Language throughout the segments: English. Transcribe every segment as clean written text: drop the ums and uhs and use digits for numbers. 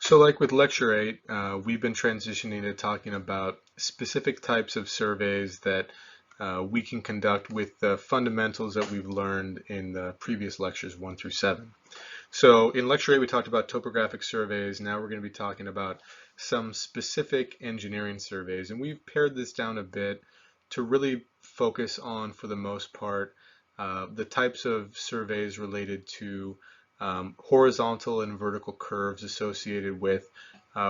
So like with Lecture 8, we've been transitioning to talking about specific types of surveys that we can conduct with the fundamentals that we've learned in the previous lectures 1 through 7. So in Lecture 8, we talked about topographic surveys. Now we're going to be talking about some specific engineering surveys. And we've pared this down a bit to really focus on, for the most part, the types of surveys related to horizontal and vertical curves associated with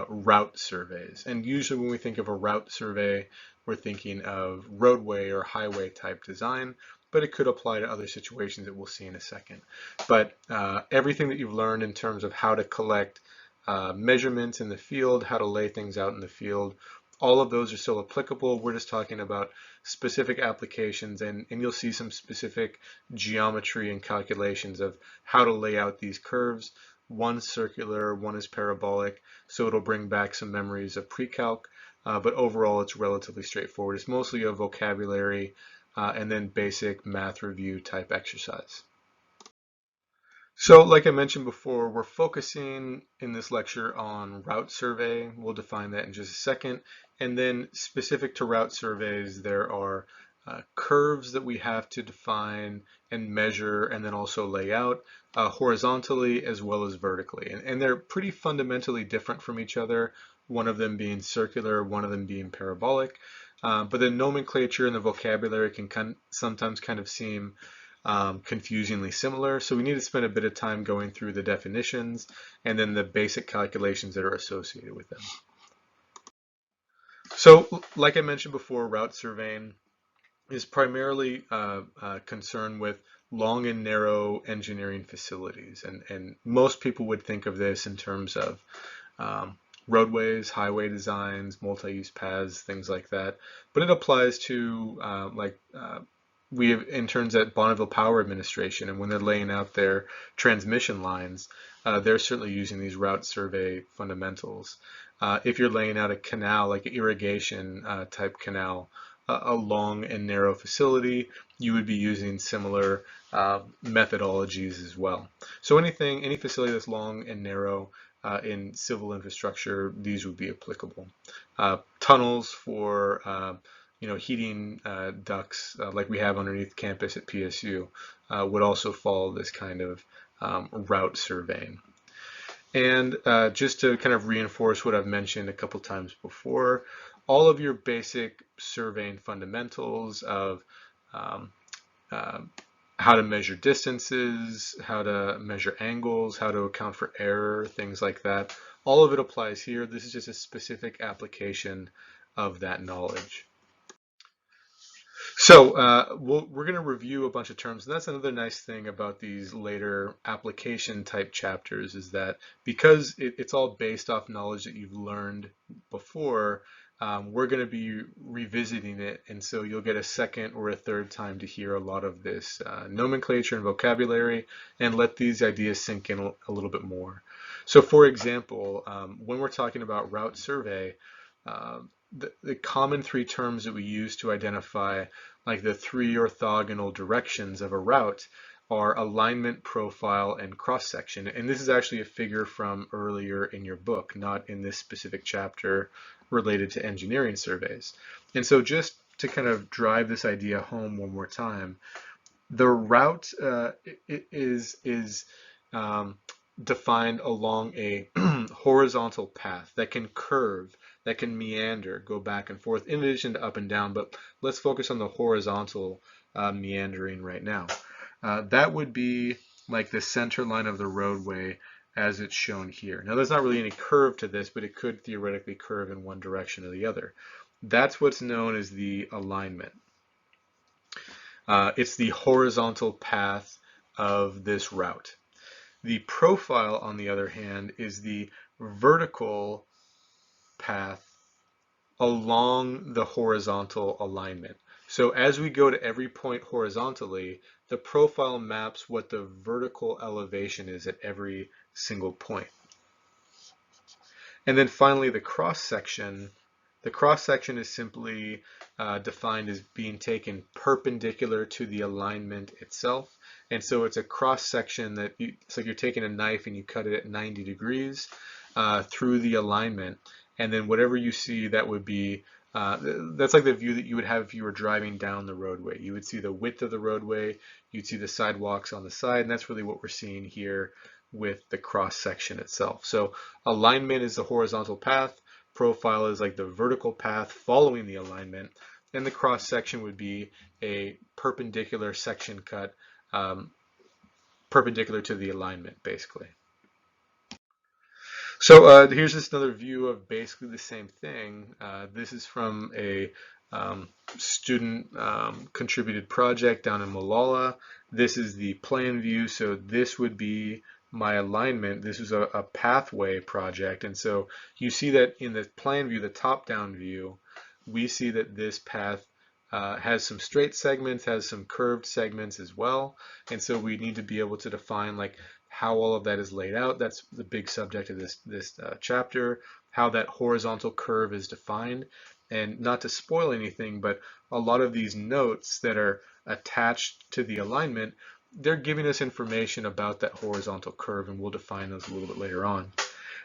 route surveys. And usually when we think of a route survey, we're thinking of roadway or highway type design, but it could apply to other situations that we'll see in a second. But everything that you've learned in terms of how to collect measurements in the field, how to lay things out in the field, all of those are still applicable. We're just talking about specific applications, and you'll see some specific geometry and calculations of how to lay out these curves. One's circular, one is parabolic, so it'll bring back some memories of pre-calc, but overall it's relatively straightforward. It's mostly a vocabulary and then basic math review type exercise. So like I mentioned before, we're focusing in this lecture on route survey. We'll define that in just a second. And then specific to route surveys, there are curves that we have to define and measure and then also lay out horizontally as well as vertically. And they're pretty fundamentally different from each other, one of them being circular, one of them being parabolic. But the nomenclature and the vocabulary can sometimes kind of seem confusingly similar. So we need to spend a bit of time going through the definitions and then the basic calculations that are associated with them. So like I mentioned before, route surveying is primarily concerned with long and narrow engineering facilities. And most people would think of this in terms of roadways, highway designs, multi-use paths, things like that. But it applies to we have interns at Bonneville Power Administration, and when they're laying out their transmission lines, they're certainly using these route survey fundamentals. If you're laying out a canal, like an irrigation type canal, a long and narrow facility, you would be using similar methodologies as well. So any facility that's long and narrow in civil infrastructure, these would be applicable. Tunnels for heating ducts like we have underneath campus at PSU would also follow this kind of route surveying. And just to kind of reinforce what I've mentioned a couple times before, all of your basic surveying fundamentals of um, uh, how to measure distances, how to measure angles, how to account for error, things like that, all of it applies here. This is just a specific application of that knowledge. So we're going to review a bunch of terms, and that's another nice thing about these later application type chapters is that because it's all based off knowledge that you've learned before, we're going to be revisiting it, and so you'll get a second or a third time to hear a lot of this nomenclature and vocabulary and let these ideas sink in a little bit more. So for example, when we're talking about route survey, uh, the common three terms that we use to identify like the three orthogonal directions of a route are alignment, profile, and cross-section. And this is actually a figure from earlier in your book, not in this specific chapter related to engineering surveys. And so just to kind of drive this idea home one more time, the route is defined along a horizontal path that can curve, that can meander, go back and forth, in addition to up and down. But let's focus on the horizontal meandering right now. That would be like the center line of the roadway as it's shown here. Now, there's not really any curve to this, but it could theoretically curve in one direction or the other. That's what's known as the alignment. It's the horizontal path of this route. The profile, on the other hand, is the vertical path along the horizontal alignment. So as we go to every point horizontally, the profile maps what the vertical elevation is at every single point. And then finally, the cross section. The cross section is simply defined as being taken perpendicular to the alignment itself. And so it's a cross section that it's like you're taking a knife and you cut it at 90 degrees. through the alignment, and then whatever you see, that would be that's like the view that you would have if you were driving down the roadway. You would see the width of the roadway, you'd see the sidewalks on the side, and that's really what we're seeing here with the cross section itself. So alignment is the horizontal path, profile is like the vertical path following the alignment, and the cross section would be a perpendicular section cut perpendicular to the alignment, basically. So here's just another view of basically the same thing. This is from a student contributed project down in Molalla. This is the plan view. So this would be my alignment. This is a pathway project. And so you see that in the plan view, the top-down view, we see that this path has some straight segments, has some curved segments as well. And so we need to be able to define like how all of that is laid out. That's the big subject of this chapter, how that horizontal curve is defined. And not to spoil anything, but a lot of these notes that are attached to the alignment, they're giving us information about that horizontal curve, and we'll define those a little bit later on.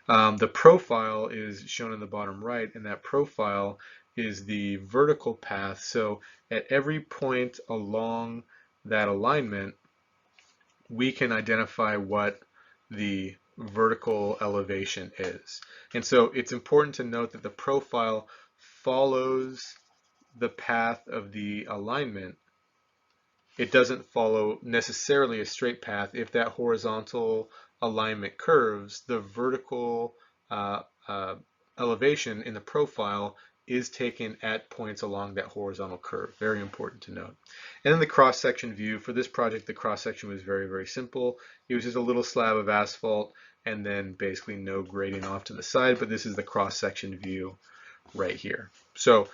The profile is shown in the bottom right, and that profile is the vertical path. So at every point along that alignment, we can identify what the vertical elevation is. And so it's important to note that the profile follows the path of the alignment. It doesn't follow necessarily a straight path. If that horizontal alignment curves, the vertical elevation in the profile is taken at points along that horizontal curve. Very important to note. And then the cross-section view. For this project, the cross-section was very, very simple. It was just a little slab of asphalt and then basically no grading off to the side, but this is the cross-section view right here. So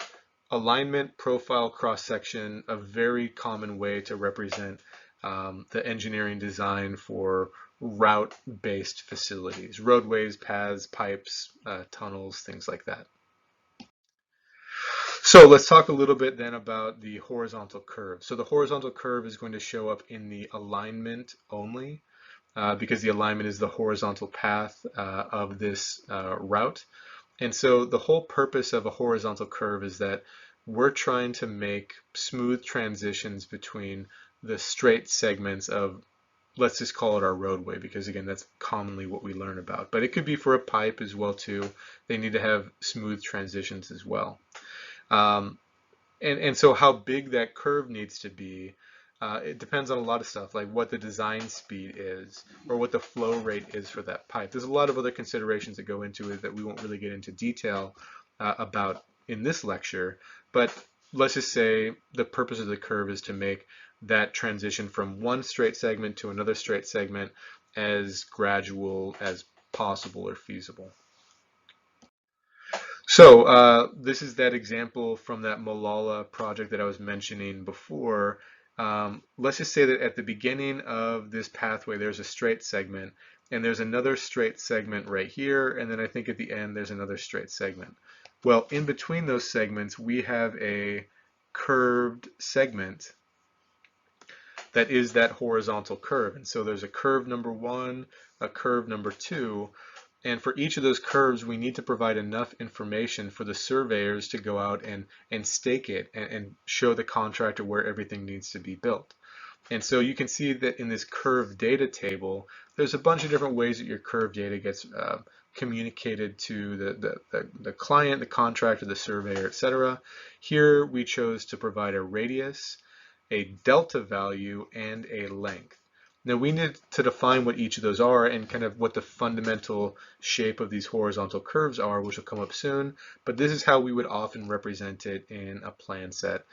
alignment, profile, cross-section, a very common way to represent the engineering design for route-based facilities, roadways, paths, pipes, tunnels, things like that. So let's talk a little bit then about the horizontal curve. So the horizontal curve is going to show up in the alignment only because the alignment is the horizontal path of this route. And so the whole purpose of a horizontal curve is that we're trying to make smooth transitions between the straight segments of, let's just call it our roadway, because again, that's commonly what we learn about. But it could be for a pipe as well too. They need to have smooth transitions as well. And so how big that curve needs to be, it depends on a lot of stuff, like what the design speed is or what the flow rate is for that pipe. There's a lot of other considerations that go into it that we won't really get into detail about in this lecture, but let's just say the purpose of the curve is to make that transition from one straight segment to another straight segment as gradual as possible or feasible. So this is that example from that Molalla project that I was mentioning before. Let's just say that at the beginning of this pathway, there's a straight segment, and there's another straight segment right here, and then I think at the end there's another straight segment. Well, in between those segments, we have a curved segment that is that horizontal curve. And so there's a curve number 1, a curve number 2, and for each of those curves, we need to provide enough information for the surveyors to go out and stake it and show the contractor where everything needs to be built. And so you can see that in this curve data table, there's a bunch of different ways that your curve data gets communicated to the client, the contractor, the surveyor, etc. Here we chose to provide a radius, a delta value, and a length. Now we need to define what each of those are and kind of what the fundamental shape of these horizontal curves are, which will come up soon, but this is how we would often represent it in a plan set.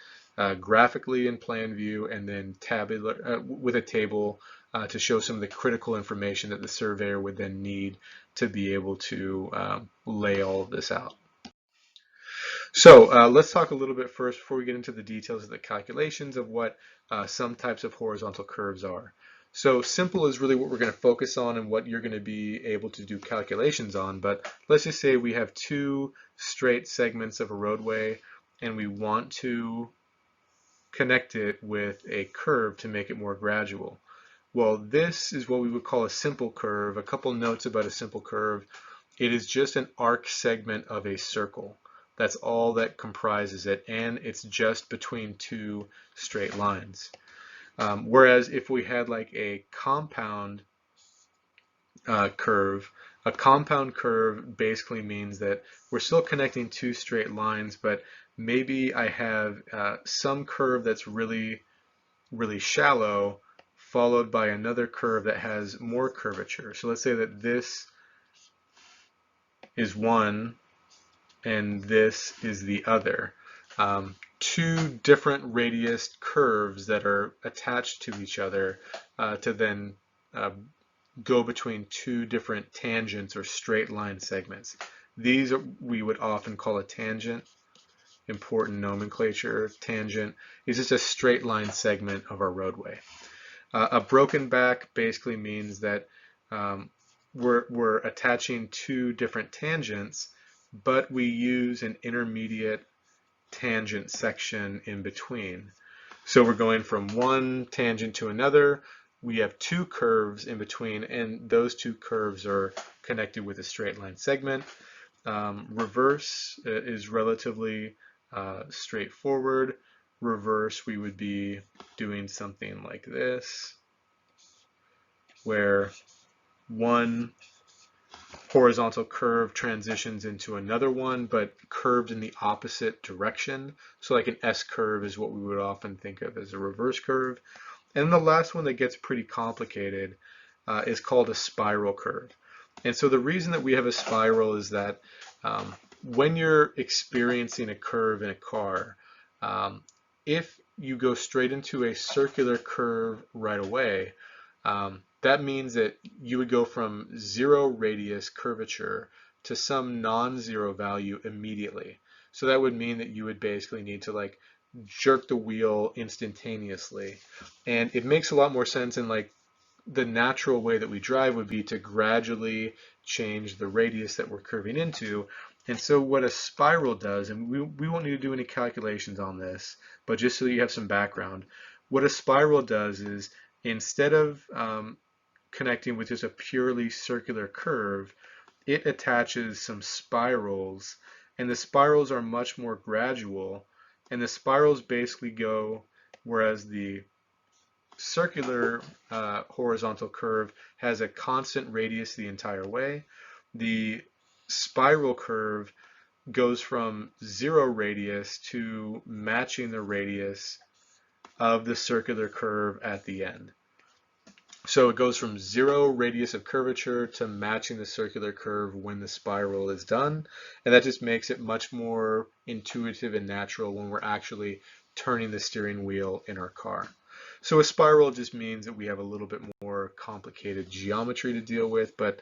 Graphically in plan view, and then tabular with a table to show some of the critical information that the surveyor would then need to be able to lay all of this out. So let's talk a little bit first before we get into the details of the calculations of what some types of horizontal curves are. So simple is really what we're going to focus on and what you're going to be able to do calculations on. But let's just say we have 2 straight segments of a roadway and we want to connect it with a curve to make it more gradual. Well, this is what we would call a simple curve. A couple notes about a simple curve. it is just an arc segment of a circle. That's all that comprises it, and it's just between two straight lines. Whereas if we had like a compound curve, a compound curve basically means that we're still connecting two straight lines, but maybe I have some curve that's really, really shallow, followed by another curve that has more curvature. So let's say that this is one and this is the other. Two different radius curves that are attached to each other to then go between two different tangents or straight line segments. These we would often call a tangent. Important nomenclature. Tangent is just a straight line segment of our roadway. A broken back basically means that we're attaching two different tangents, but we use an intermediate tangent section in between. So we're going from one tangent to another. We have two curves in between, and those two curves are connected with a straight line segment. Reverse is relatively straightforward. Reverse, we would be doing something like this, where one horizontal curve transitions into another one, but curved in the opposite direction. So like an S curve is what we would often think of as a reverse curve. And the last one that gets pretty complicated is called a spiral curve. And so the reason that we have a spiral is that when you're experiencing a curve in a car, if you go straight into a circular curve right away, that means that you would go from 0 radius curvature to some non-zero value immediately. So that would mean that you would basically need to like jerk the wheel instantaneously. And it makes a lot more sense in like the natural way that we drive would be to gradually change the radius that we're curving into. And so what a spiral does, and we won't need to do any calculations on this, but just so you have some background, what a spiral does is instead of connecting with just a purely circular curve, it attaches some spirals, and the spirals are much more gradual, and the spirals basically go, whereas the circular horizontal curve has a constant radius the entire way, the spiral curve goes from 0 radius to matching the radius of the circular curve at the end. So it goes from 0 radius of curvature to matching the circular curve when the spiral is done. And that just makes it much more intuitive and natural when we're actually turning the steering wheel in our car. So a spiral just means that we have a little bit more complicated geometry to deal with, but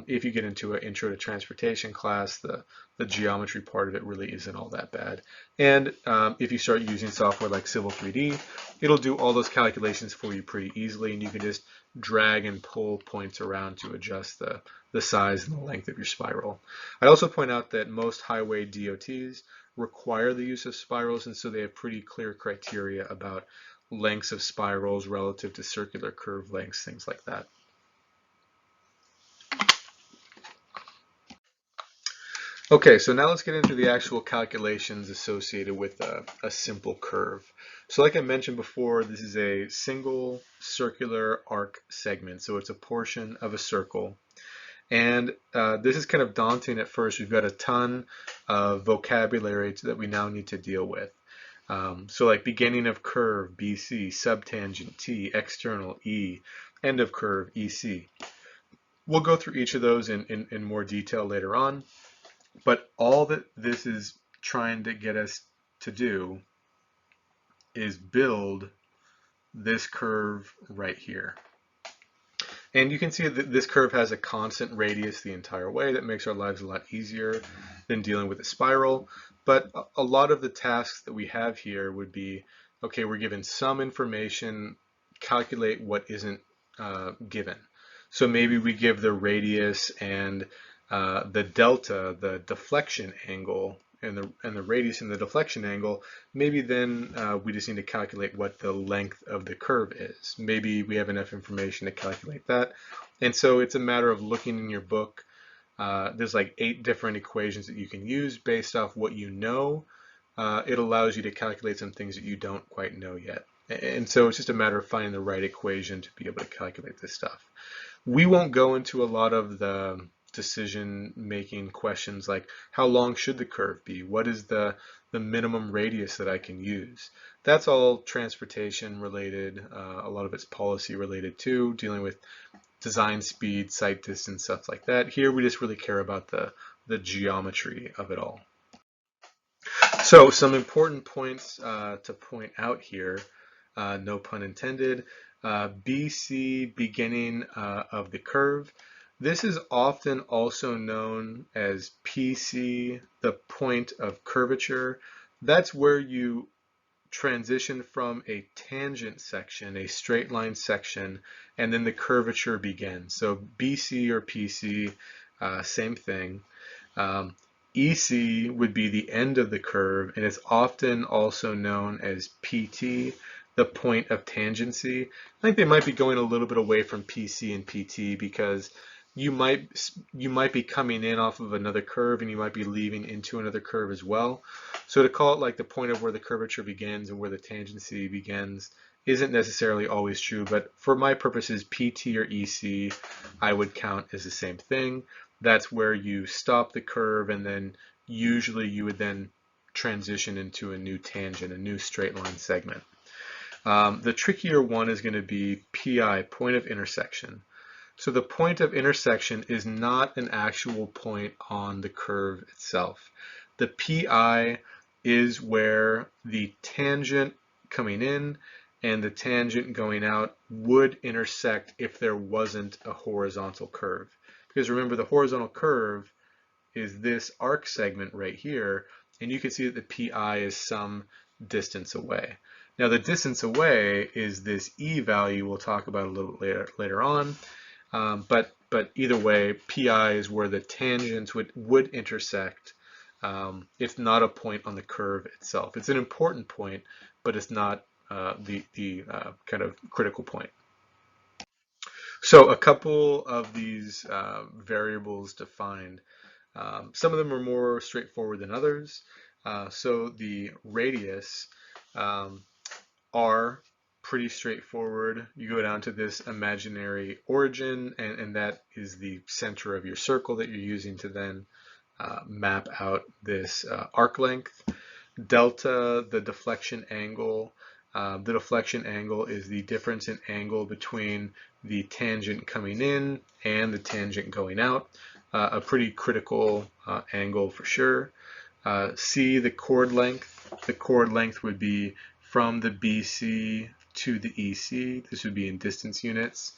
if you get into an intro to transportation class, the geometry part of it really isn't all that bad. And if you start using software like Civil 3D, it'll do all those calculations for you pretty easily, and you can just drag and pull points around to adjust the size and the length of your spiral. I'd also point out that most highway DOTs require the use of spirals, and so they have pretty clear criteria about lengths of spirals relative to circular curve lengths, things like that. Okay, so now let's get into the actual calculations associated with a simple curve. So like I mentioned before, this is a single circular arc segment, so it's a portion of a circle. And this is kind of daunting at first. We've got a ton of vocabulary that we now need to deal with. So like beginning of curve, BC, subtangent, T, external, E, end of curve, EC. We'll go through each of those in more detail later on, but all that this is trying to get us to do is build this curve right here. And you can see that this curve has a constant radius the entire way. That makes our lives a lot easier than dealing with a spiral. But a lot of the tasks that we have here would be, okay, we're given some information, calculate what isn't given. So maybe we give the radius and the delta, the deflection angle, and the radius and the deflection angle. Maybe then we just need to calculate what the length of the curve is. Maybe we have enough information to calculate that. And so it's a matter of looking in your book, There's like 8 different equations that you can use based off what you know. It allows you to calculate some things that you don't quite know yet. And so it's just a matter of finding the right equation to be able to calculate this stuff. We won't go into a lot of the decision-making questions like how long should the curve be? What is the minimum radius that I can use? That's all transportation related. A lot of it's policy related too, dealing with design speed, sight distance, stuff like that. Here we just really care about the geometry of it all. So some important points to point out here, no pun intended. BC, beginning of the curve. This is often also known as PC, the point of curvature. That's where you transition from a tangent section, a straight line section, and then the curvature begins. So BC or PC, same thing. EC would be the end of the curve, and it's often also known as PT, the point of tangency. I think they might be going a little bit away from PC and PT because you might be coming in off of another curve and you might be leaving into another curve as well. So to call it like the point of where the curvature begins and where the tangency begins isn't necessarily always true, but for my purposes, PT or EC I would count as the same thing. That's where you stop the curve and then usually you would then transition into a new tangent, a new straight line segment. The trickier one is going to be PI, point of intersection. So the point of intersection is not an actual point on the curve itself. The PI is where the tangent coming in and the tangent going out would intersect if there wasn't a horizontal curve. Because remember, the horizontal curve is this arc segment right here, and you can see that the PI is some distance away. Now the distance away is this E value we'll talk about a little bit later on. But either way, PI is where the tangents would intersect. It's not a point on the curve itself. It's an important point, but it's not the kind of critical point. So a couple of these variables defined. Some of them are more straightforward than others. So the radius, R, pretty straightforward. You go down to this imaginary origin, and that is the center of your circle that you're using to then map out this arc length. Delta, the deflection angle. The deflection angle is the difference in angle between the tangent coming in and the tangent going out. A pretty critical angle for sure. C, the chord length. The chord length would be from the BC to the EC. This would be in distance units.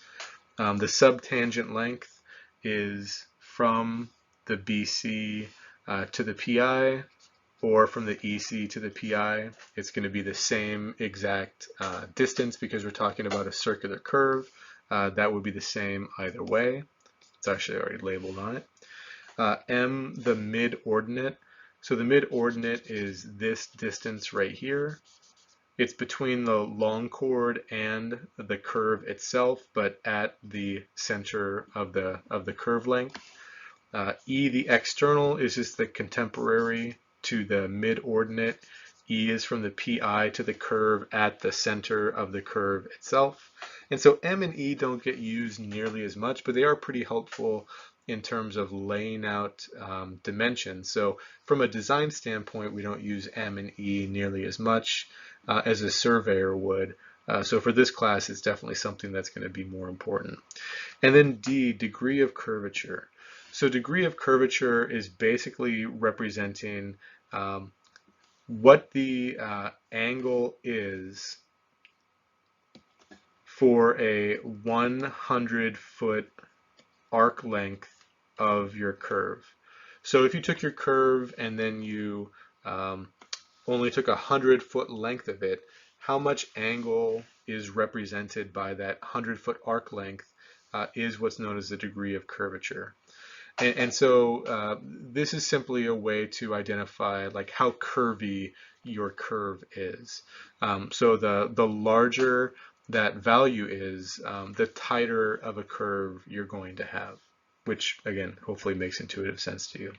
The subtangent length is from the BC to the PI, or from the EC to the PI. It's going to be the same exact distance because we're talking about a circular curve. That would be the same either way. It's actually already labeled on it. M, the mid-ordinate. So the mid-ordinate is this distance right here. It's between the long chord and the curve itself, but at the center of the curve length. E, the external, is just the contemporary to the mid-ordinate. E is from the PI to the curve at the center of the curve itself. And so M and E don't get used nearly as much, but they are pretty helpful in terms of laying out dimensions. So from a design standpoint, we don't use M and E nearly as much as a surveyor would. So for this class, it's definitely something that's going to be more important. And then D, degree of curvature. So degree of curvature is basically representing what the angle is for a 100-foot arc length of your curve. So if you took your curve and then you only took 100-foot length of it, how much angle is represented by that 100-foot arc length is what's known as the degree of curvature. And so this is simply a way to identify like how curvy your curve is. So the larger that value is, the tighter of a curve you're going to have. which again, hopefully makes intuitive sense to you.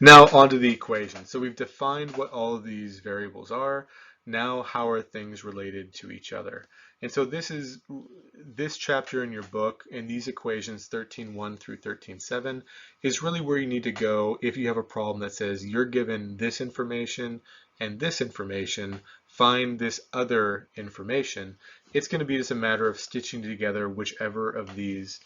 Now onto the equation. So we've defined what all of these variables are. Now how are things related to each other? And so this chapter in your book, and these equations 13.1 through 13.7 is really where you need to go if you have a problem that says you're given this information and this information, find this other information. It's going to be just a matter of stitching together whichever of these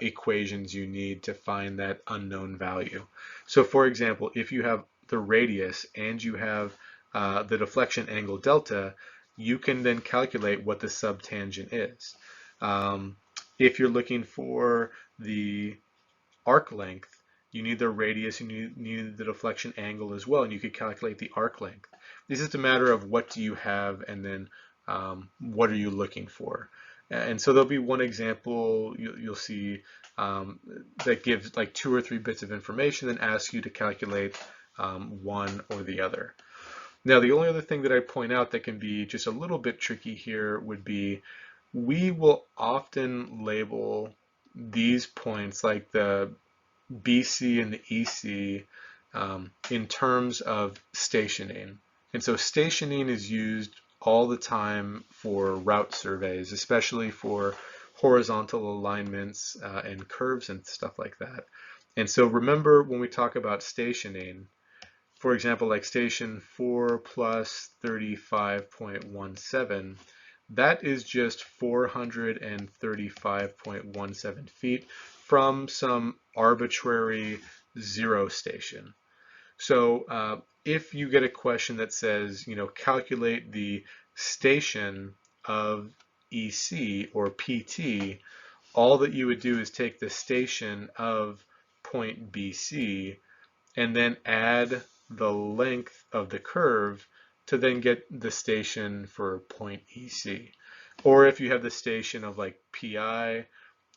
equations you need to find that unknown value. So for example, if you have the radius and you have the deflection angle delta, you can then calculate what the subtangent is. If you're looking for the arc length, you need the radius and you need the deflection angle as well, and you could calculate the arc length. This is a matter of what do you have and then what are you looking for. And so there'll be one example you'll see that gives like 2 or 3 bits of information and asks you to calculate one or the other. Now, the only other thing that I point out that can be just a little bit tricky here would be we will often label these points like the BC and the EC in terms of stationing. And so stationing is used all the time for route surveys, especially for horizontal alignments and curves and stuff like that. And so remember when we talk about stationing, for example, like station 4 plus 35.17, that is just 435.17 feet from some arbitrary zero station. So if you get a question that says, calculate the station of EC or PT, all that you would do is take the station of point BC and then add the length of the curve to then get the station for point EC. Or if you have the station of like PI,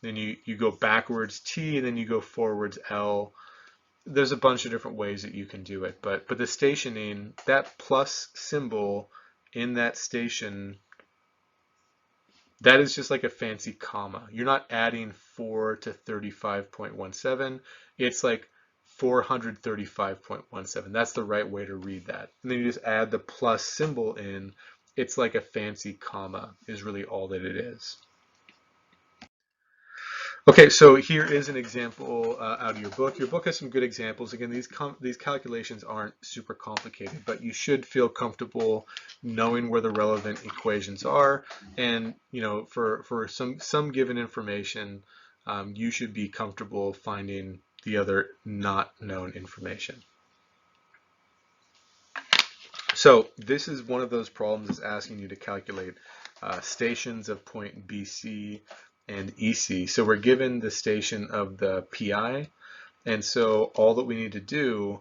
then you go backwards T and then you go forwards L. There's a bunch of different ways that you can do it, but the stationing, that plus symbol in that station, that is just like a fancy comma. You're not adding 4 to 35.17. It's like 435.17. That's the right way to read that. And then you just add the plus symbol in. It's like a fancy comma is really all that it is. Okay, so here is an example out of your book. Your book has some good examples. Again, these calculations aren't super complicated, but you should feel comfortable knowing where the relevant equations are. And for some given information, you should be comfortable finding the other not known information. So this is one of those problems that's asking you to calculate stations of point BC and EC. So we're given the station of the PI, and so all that we need to do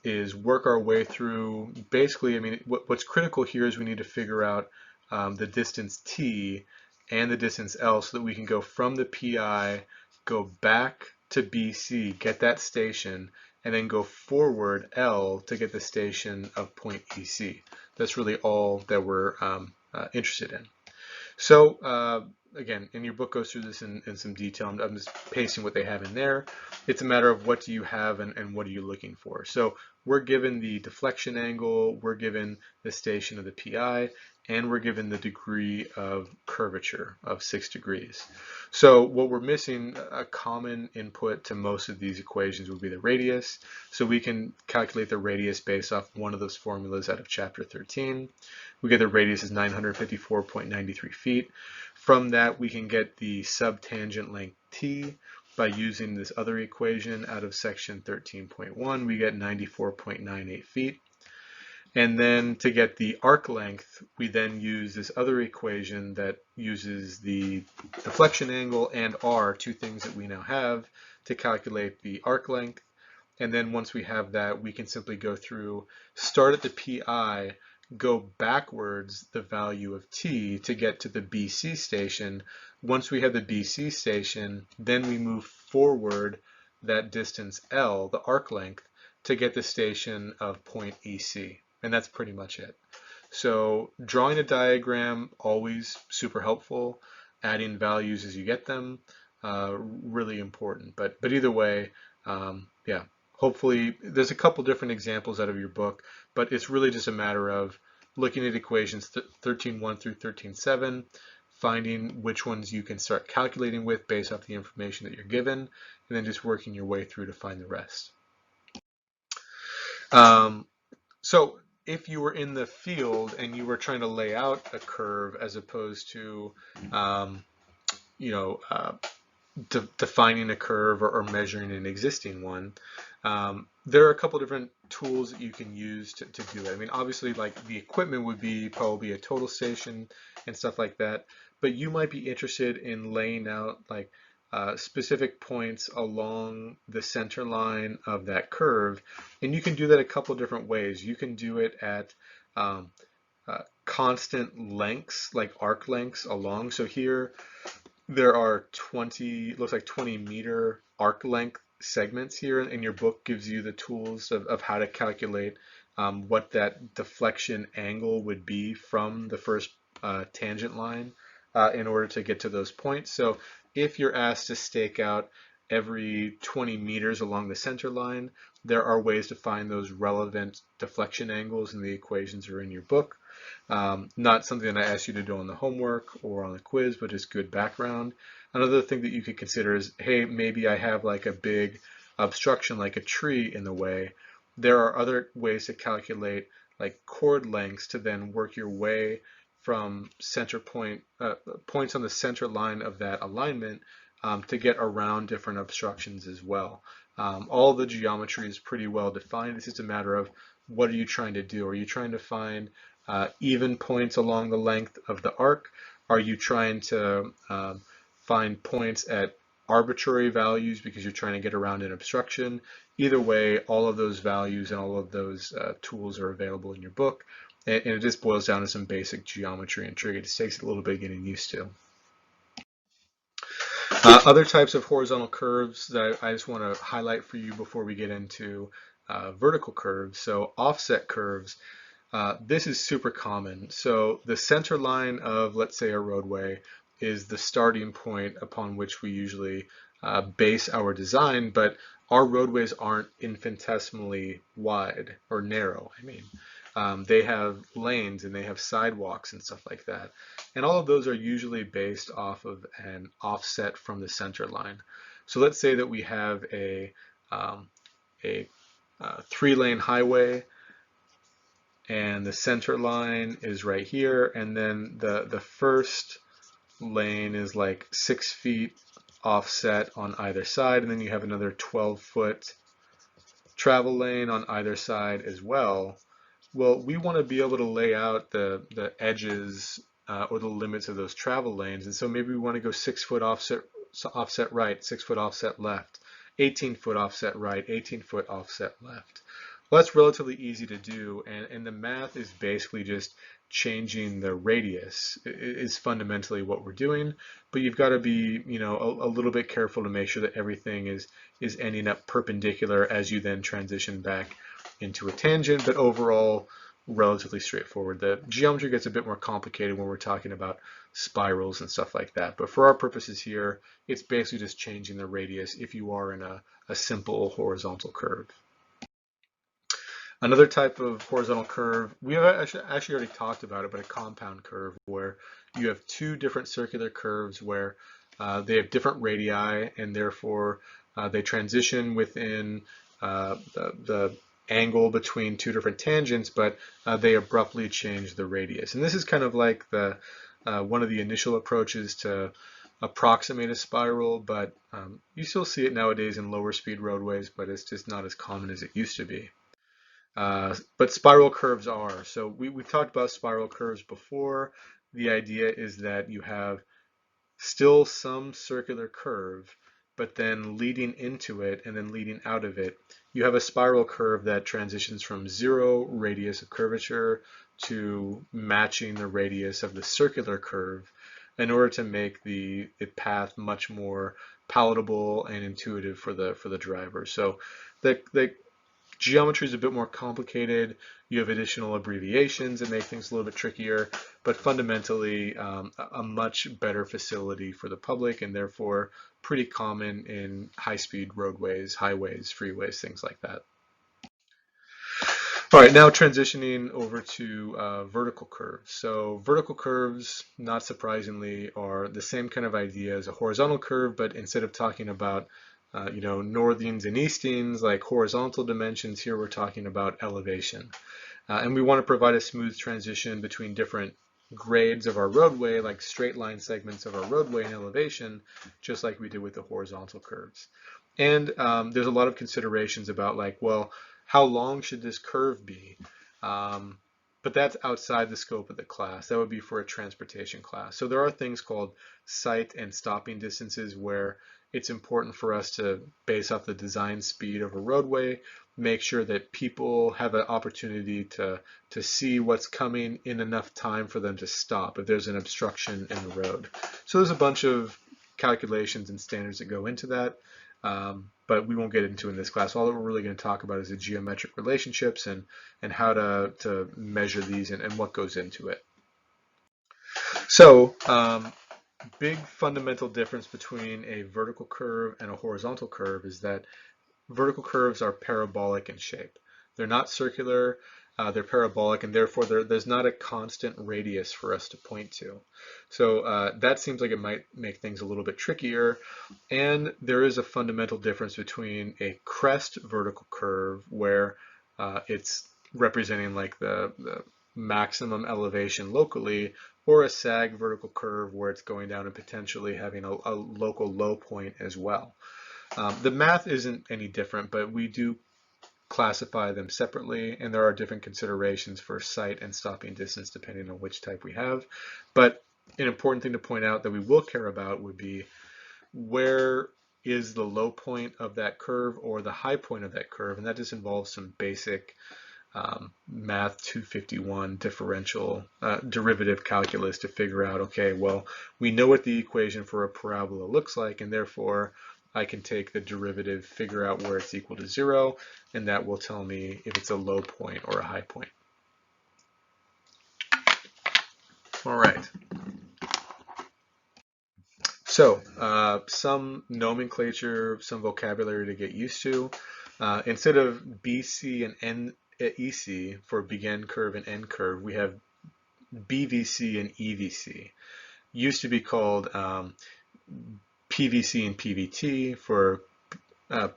is work our way through. Basically, I mean, what's critical here is we need to figure out the distance T and the distance L so that we can go from the PI, go back to BC, get that station, and then go forward L to get the station of point EC. That's really all that we're interested in. So again, and your book goes through this in some detail. I'm just pasting what they have in there. It's a matter of what do you have and what are you looking for. So we're given the deflection angle, we're given the station of the PI, and we're given the degree of curvature of 6 degrees. So what we're missing, a common input to most of these equations would be the radius. So we can calculate the radius based off one of those formulas out of chapter 13. We get the radius is 954.93 feet. From that, we can get the subtangent length T by using this other equation out of section 13.1. We get 94.98 feet. And then to get the arc length, we then use this other equation that uses the deflection angle and R, two things that we now have, to calculate the arc length. And then once we have that, we can simply go through, start at the PI, go backwards the value of T to get to the BC station. Once we have the BC station, then we move forward that distance L, the arc length, to get the station of point EC. And that's pretty much it. So drawing a diagram, always super helpful. Adding values as you get them. really important. But either way, yeah, hopefully there's a couple different examples out of your book, but it's really just a matter of looking at equations 13.1 through 13.7, finding which ones you can start calculating with based off the information that you're given, and then just working your way through to find the rest. So if you were in the field and you were trying to lay out a curve as opposed to, you know, defining a curve or measuring an existing one, there are a couple different tools that you can use to do it. I mean, obviously, like the equipment would be probably a total station and stuff like that, but you might be interested in laying out like specific points along the center line of that curve, and you can do that a couple different ways. You can do it at constant lengths, like arc lengths along. So here there are 20, looks like 20-meter arc length segments here, and your book gives you the tools of how to calculate what that deflection angle would be from the first tangent line in order to get to those points. So if you're asked to stake out every 20 meters along the center line, there are ways to find those relevant deflection angles, and the equations are in your book. Not something that I asked you to do on the homework or on the quiz, but just good background. Another thing that you could consider is, hey, maybe I have like a big obstruction like a tree in the way. There are other ways to calculate like chord lengths to then work your way from center point, points on the center line of that alignment to get around different obstructions as well. All the geometry is pretty well defined. It's just a matter of what are you trying to do? Are you trying to find even points along the length of the arc? Are you trying to find points at arbitrary values because you're trying to get around an obstruction? Either way, all of those values and all of those tools are available in your book, and it just boils down to some basic geometry and trig. It just takes a little bit getting used to. Other types of horizontal curves that I just want to highlight for you before we get into vertical curves. So offset curves. This is super common. So the center line of, let's say, a roadway is the starting point upon which we usually base our design, but our roadways aren't infinitesimally wide or narrow. I mean, they have lanes and they have sidewalks and stuff like that. And all of those are usually based off of an offset from the center line. So let's say that we have a 3-lane highway, and the center line is right here, and then the first lane is like 6 feet offset on either side, and then you have another 12-foot travel lane on either side as well. Well, we want to be able to lay out the edges or the limits of those travel lanes, and so maybe we want to go 6-foot offset right, 6-foot offset left, 18-foot offset right, 18-foot offset left. Well, that's relatively easy to do, and the math is basically just changing the radius is fundamentally what we're doing, but you've got to be, you know, a little bit careful to make sure that everything is ending up perpendicular as you then transition back into a tangent, but overall relatively straightforward. The geometry gets a bit more complicated when we're talking about spirals and stuff like that, but for our purposes here, it's basically just changing the radius if you are in a simple horizontal curve. Another type of horizontal curve, we have actually already talked about it, but a compound curve where you have two different circular curves where they have different radii, and therefore they transition within the angle between two different tangents, but they abruptly change the radius. And this is kind of like the one of the initial approaches to approximate a spiral, but you still see it nowadays in lower speed roadways, but it's just not as common as it used to be. But spiral curves are. So we've talked about spiral curves before. The idea is that you have still some circular curve, but then leading into it and then leading out of it, you have a spiral curve that transitions from 0 radius of curvature to matching the radius of the circular curve in order to make the path much more palatable and intuitive for the driver. So the Geometry is a bit more complicated. You have additional abbreviations that make things a little bit trickier, but fundamentally a much better facility for the public and therefore pretty common in high-speed roadways, highways, freeways, things like that. All right, now transitioning over to vertical curves. So vertical curves, not surprisingly, are the same kind of idea as a horizontal curve, but instead of talking about northings and eastings like horizontal dimensions, here we're talking about elevation. And we want to provide a smooth transition between different grades of our roadway, like straight line segments of our roadway and elevation, just like we did with the horizontal curves. And there's a lot of considerations about like, well, how long should this curve be? But that's outside the scope of the class. That would be for a transportation class. So there are things called sight and stopping distances where it's important for us to base off the design speed of a roadway, make sure that people have an opportunity to see what's coming in enough time for them to stop if there's an obstruction in the road. So there's a bunch of calculations and standards that go into that. But we won't get into in this class. All that we're really going to talk about is the geometric relationships and how to measure these and what goes into it. So big fundamental difference between a vertical curve and a horizontal curve is that vertical curves are parabolic in shape. They're not circular, they're parabolic, and therefore there's not a constant radius for us to point to. So that seems like it might make things a little bit trickier. And there is a fundamental difference between a crest vertical curve where it's representing like the maximum elevation locally, or a sag vertical curve where it's going down and potentially having a local low point as well. The math isn't any different, but we do classify them separately, and there are different considerations for sight and stopping distance depending on which type we have. But an important thing to point out that we will care about would be where is the low point of that curve or the high point of that curve, and that just involves some basic Math 251 differential derivative calculus to figure out, okay, well, we know what the equation for a parabola looks like, and therefore I can take the derivative, figure out where it's equal to 0, and that will tell me if it's a low point or a high point. All right. So some nomenclature, some vocabulary to get used to. Instead of BC and EC for begin curve and end curve, we have BVC and EVC. Used to be called PVC and PVT for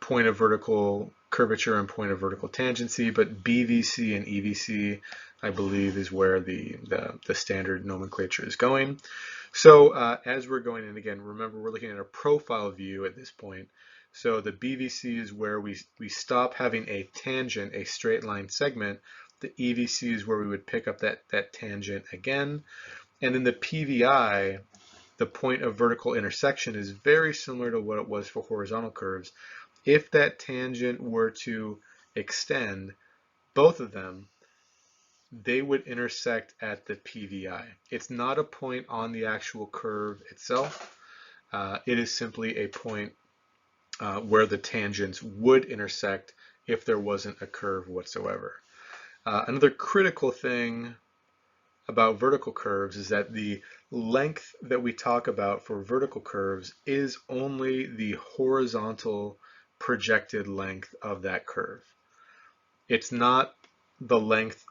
point of vertical curvature and point of vertical tangency, but BVC and EVC, I believe, is where the standard nomenclature is going. So as we're going in, again, remember we're looking at a profile view at this point. So the BVC is where we stop having a tangent, a straight line segment. The EVC is where we would pick up that tangent again. And then the PVI, the point of vertical intersection, is very similar to what it was for horizontal curves. If that tangent were to extend, both of them, they would intersect at the PVI. It's not a point on the actual curve itself. It is simply a point where the tangents would intersect if there wasn't a curve whatsoever. Another critical thing about vertical curves is that the length that we talk about for vertical curves is only the horizontal projected length of that curve. It's not the length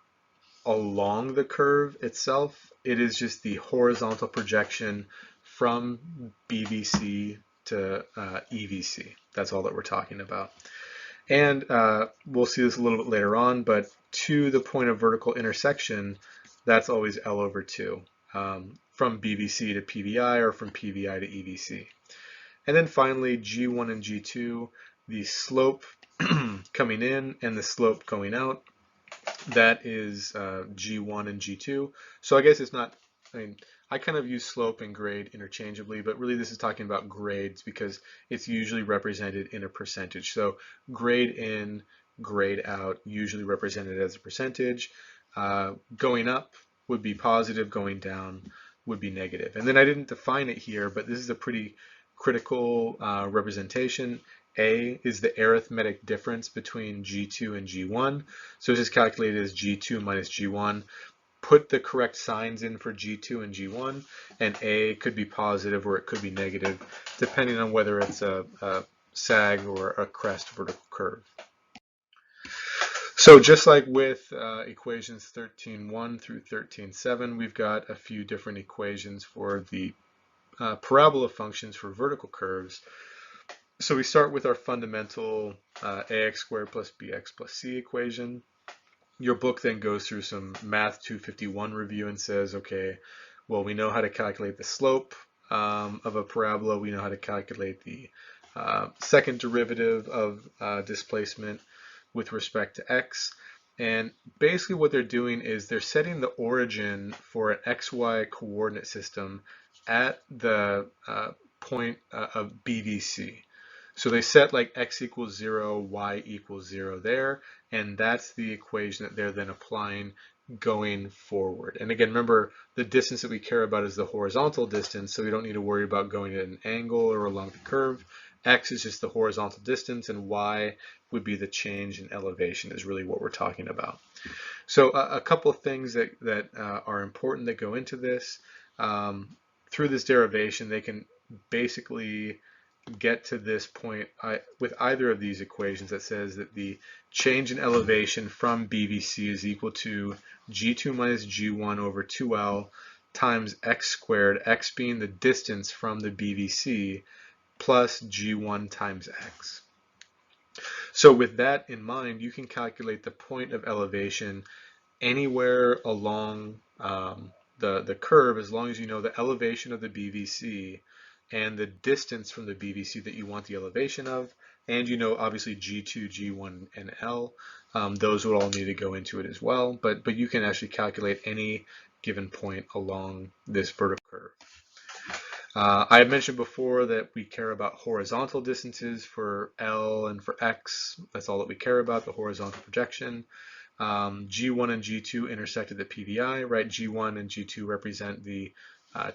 along the curve itself. It is just the horizontal projection from BVC to EVC. That's all that we're talking about. And we'll see this a little bit later on, but to the point of vertical intersection, that's always L over 2, from BVC to PVI or from PVI to EVC. And then finally, G1 and G2, the slope coming in and the slope going out, that is G1 and G2. So I guess it's not, I kind of use slope and grade interchangeably, but really this is talking about grades because it's usually represented in a percentage. So grade in, grade out, usually represented as a percentage. Going up would be positive, going down would be negative. And then I didn't define it here, but this is a pretty critical representation. A is the arithmetic difference between G2 and G1. So this is calculated as G2 minus G1. Put the correct signs in for G2 and G1, and A could be positive or it could be negative, depending on whether it's a sag or a crest vertical curve. So just like with equations 13.1 through 13.7, we've got a few different equations for the parabola functions for vertical curves. So we start with our fundamental ax squared plus bx plus c equation. Your book then goes through some Math 251 review and says, okay, well, we know how to calculate the slope of a parabola. We know how to calculate the second derivative of displacement with respect to x. And basically what they're doing is they're setting the origin for an xy coordinate system at the point of BVC. So they set like x equals 0, y equals 0 there, and that's the equation that they're then applying going forward. And again, remember, the distance that we care about is the horizontal distance, so we don't need to worry about going at an angle or along the curve. X is just the horizontal distance, and y would be the change in elevation is really what we're talking about. So a couple of things that are important that go into this. Through this derivation, they can basically get to this point with either of these equations that says that the change in elevation from BVC is equal to G2 minus G1 over 2L times x squared, x being the distance from the BVC, plus G1 times x. So with that in mind, you can calculate the point of elevation anywhere along the curve, as long as you know the elevation of the BVC and the distance from the BVC that you want the elevation of, and you know obviously G2, G1, and L. Those would all need to go into it as well, but you can actually calculate any given point along this vertical curve. I had mentioned before that we care about horizontal distances for L and for X. That's all that we care about, the horizontal projection. G1 and G2 intersect at the PVI, right? G1 and G2 represent the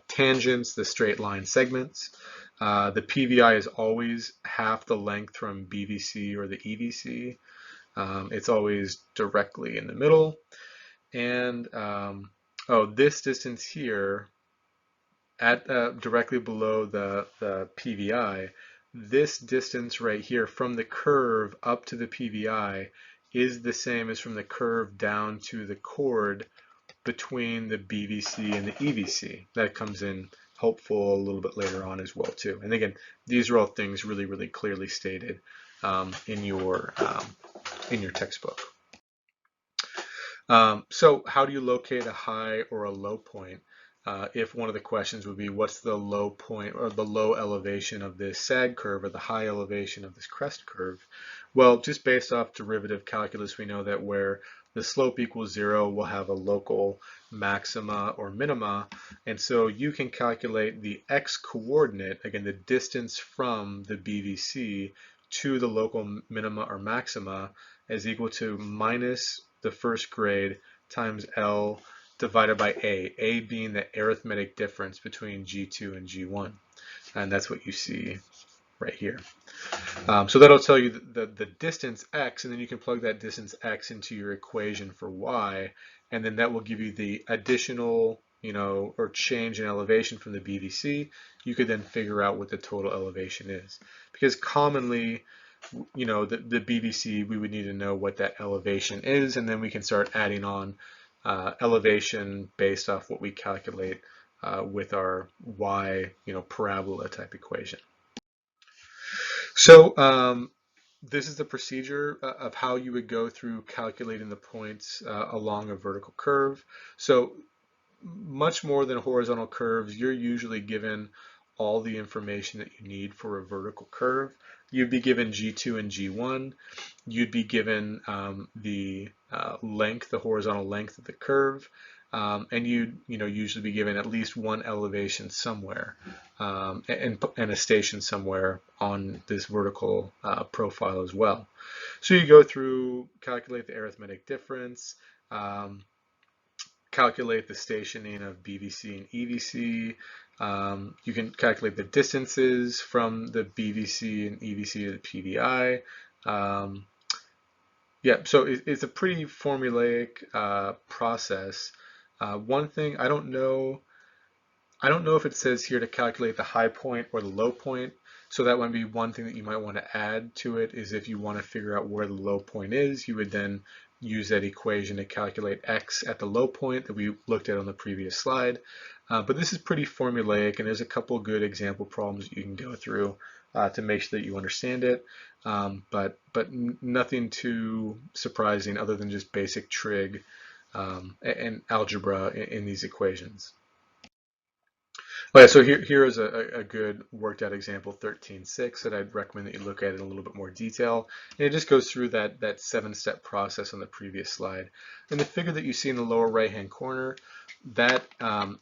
tangents, the straight line segments. The PVI is always half the length from BVC or the EVC. It's always directly in the middle. And this distance here, at directly below the PVI, this distance right here from the curve up to the PVI is the same as from the curve down to the chord between the BVC and the EVC. That comes in helpful a little bit later on as well too. And again, these are all things really, really clearly stated in your textbook. So how do you locate a high or a low point? If one of the questions would be, what's the low point or the low elevation of this sag curve or the high elevation of this crest curve? Well, just based off derivative calculus, we know that where the slope equals 0, we'll have a local maxima or minima. And so you can calculate the x coordinate, again, the distance from the BVC to the local minima or maxima, is equal to minus the first grade times L divided by A being the arithmetic difference between G2 and G1. And that's what you see right here. So that'll tell you the distance x, and then you can plug that distance x into your equation for y, and then that will give you the additional, or change in elevation from the BVC. You could then figure out what the total elevation is. Because commonly, the BVC, we would need to know what that elevation is, and then we can start adding on elevation based off what we calculate with our y, parabola type equation. So this is the procedure of how you would go through calculating the points along a vertical curve. So much more than horizontal curves, you're usually given all the information that you need for a vertical curve. You'd be given G2 and G1. You'd be given the length, the horizontal length of the curve, and you'd usually be given at least one elevation somewhere and a station somewhere on this vertical profile as well. So you go through, calculate the arithmetic difference, calculate the stationing of BVC and EVC, You can calculate the distances from the BVC and EVC to the PVI. Yeah, so it's a pretty formulaic process. One thing I don't know if it says here to calculate the high point or the low point. So that might be one thing that you might want to add to it, is if you want to figure out where the low point is, you would then use that equation to calculate x at the low point that we looked at on the previous slide. But this is pretty formulaic, and there's a couple good example problems you can go through to make sure that you understand it. But nothing too surprising other than just basic trig and algebra in these equations. Okay, so here is a good worked out example 13.6 that I'd recommend that you look at in a little bit more detail. And it just goes through that 7-step process on the previous slide. And the figure that you see in the lower right hand corner, that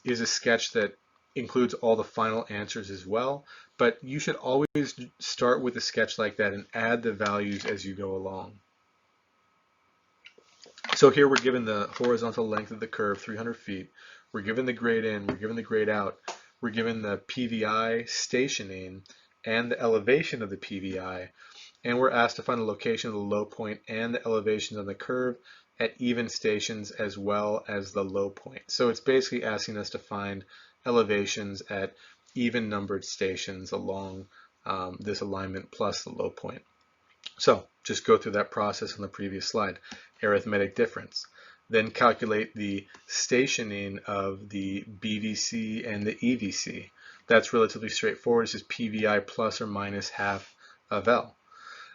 is a sketch that includes all the final answers as well. But you should always start with a sketch like that and add the values as you go along. So here we're given the horizontal length of the curve, 300 feet. We're given the grade in, we're given the grade out. We're given the PVI stationing and the elevation of the PVI, and we're asked to find the location of the low point and the elevations on the curve at even stations as well as the low point. So it's basically asking us to find elevations at even numbered stations along this alignment plus the low point. So just go through that process on the previous slide. Arithmetic difference. Then calculate the stationing of the BVC and the EVC. That's relatively straightforward. It's just PVI plus or minus half of L.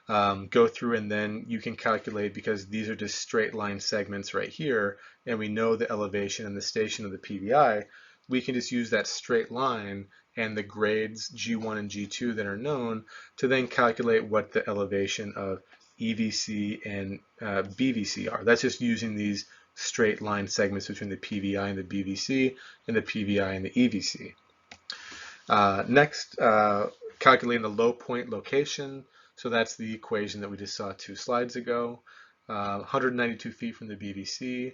Go through and then you can calculate, because these are just straight line segments right here, and we know the elevation and the station of the PVI, we can just use that straight line and the grades G1 and G2 that are known to then calculate what the elevation of EVC and BVC are. That's just using these straight line segments between the PVI and the BVC and the PVI and the EVC. Next, calculating the low point location. So that's the equation that we just saw 2 slides ago. 192 feet from the BVC,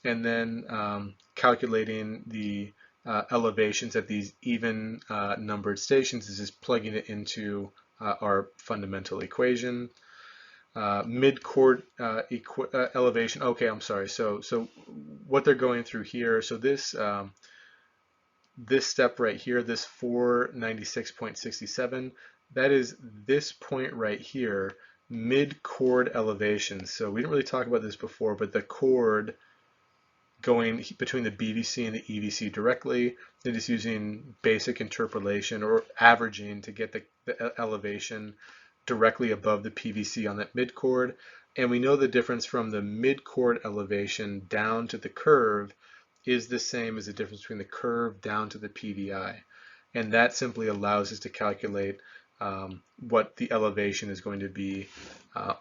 and then calculating the elevations at these even numbered stations is just plugging it into our fundamental equation. Mid-chord elevation. Okay, I'm sorry. So what they're going through here. So this this step right here, this 496.67, that is this point right here, mid-chord elevation. So we didn't really talk about this before, but the chord going between the BVC and the EVC directly, and just using basic interpolation or averaging to get the elevation directly above the PVC on that mid-chord. And we know the difference from the mid-chord elevation down to the curve is the same as the difference between the curve down to the PVI. And that simply allows us to calculate what the elevation is going to be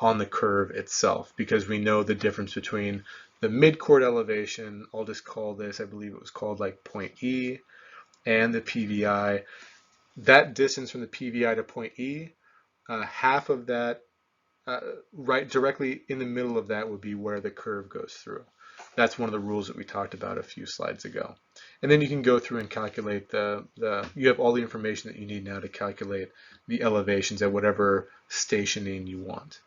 on the curve itself, because we know the difference between the mid-chord elevation, I'll just call this, I believe it was called like point E, and the PVI. That distance from the PVI to point E, half of that, right directly in the middle of that would be where the curve goes through. That's one of the rules that we talked about a few slides ago. And then you can go through and calculate you have all the information that you need now to calculate the elevations at whatever stationing you want.